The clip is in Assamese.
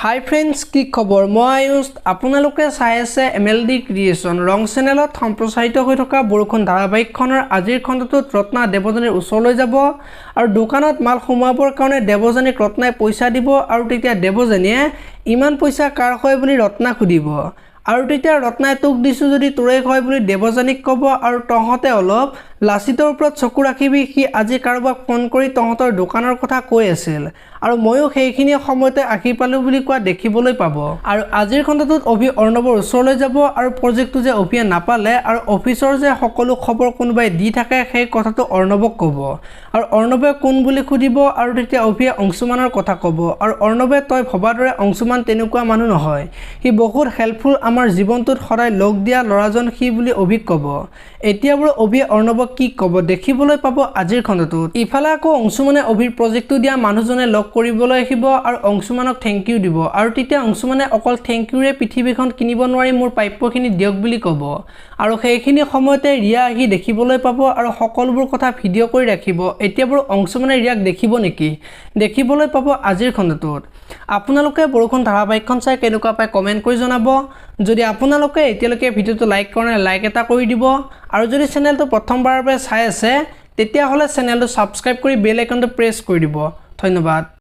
हाई फ्रेंड्स की खबर मैं आयुष आपलोके चाई आछे MLD क्रिएशन रंग चेनेলত सम्प्रचारित हो थका बरषुण धाराबाहिकखনৰ আজিৰ খণ্ডটোত ৰত্না দেৱযানীৰ ওচৰলৈ যাব আৰু দোকানত মাল সোমাবৰ কাৰণে দেৱযানীক ৰত্নাই পইচা দিব আৰু তেতিয়া দেৱযানীয়ে ইমান পইচা কাৰ হয় বুলি ৰত্নাক সুধিব আৰু তেতিয়া ৰত্নাই তোক দিছো যদি তোৰে হয় বুলি দেৱযানীক ক'ব আৰু তহতে অলপ লাচিতৰ ওপৰত চকু ৰাখিবি কি আজি কাৰোবাক ফোন কৰি তহতৰ দোকানৰ কথা কৈ আছিল আৰু ময়ো সেইখিনি সময়তে আকি পালো বুলি কোৱা দেখিবলৈ পাব আৰু আজিৰ খণ্ডটোত অভি অৰ্ণৱৰ ওচৰলৈ যাব আৰু প্ৰজেক্টটো যে অভিয়ে নাপালে আৰু অফিচৰ যে সকলো খবৰ কোনবাই দি থাকে সেই কথাটো অৰ্ণৱক ক'ব আৰু অৰ্ণৱে কোন বুলি খুদিব আৰু তেতিয়া অভিয়ে অংশুমানৰ কথা ক'ব আৰু অৰ্ণৱে তই ভবাদৰে অংশুমান তেনেকুৱা মানুহ নহয় হি বহুত হেল্পফুল আমাৰ জীৱনটোত সদায় লগ দিয়া লৰাজন হি বুলি অভিক ক'ব এতিয়া বাৰু অভিয়ে অৰ্ণৱক কি ক'ব দেখিবলৈ পাব আজিৰ খণ্ডটোত ইফালে আকৌ অংশুমানে অভিৰ প্ৰজেক্টটো দিয়া মানুহজনে লগ কৰিবলৈ আহিব আৰু অংশুমানক থ্যাংক ইউ দিব আৰু তেতিয়া অংশুমানে অকল থ্যাংক ইউৰে পৃথিৱীখন কিনিব নোৱাৰি মোৰ প্ৰাপ্যখিনি দিয়ক বুলি ক'ব আৰু সেইখিনি সময়তে ৰিয়া আহি দেখিবলৈ পাব আৰু সকলোবোৰ কথা ভিডিঅ' কৰি ৰাখিব এতিয়া বাৰু অংশুমানে ৰিয়াক দেখিব নেকি দেখিবলৈ পাব আজিৰ খণ্ডটোত আপোনালোকে বৰষুণ ধাৰাবাহিকখন চাই কেনেকুৱা পায় কমেন্ট কৰি জনাব যদি আপোনালোকে এতিয়ালৈকে ভিডিঅ'টো লাইক কৰা নাই লাইক এটা কৰি দিব আৰু যদি চেনেলটো প্ৰথমবাৰৰ বাবে চাই আছে তেতিয়া হলে চেনেলটো সাবস্ক্ৰাইব কৰি বেল আইকনটো প্ৰেছ কৰি দিব ধন্যবাদ।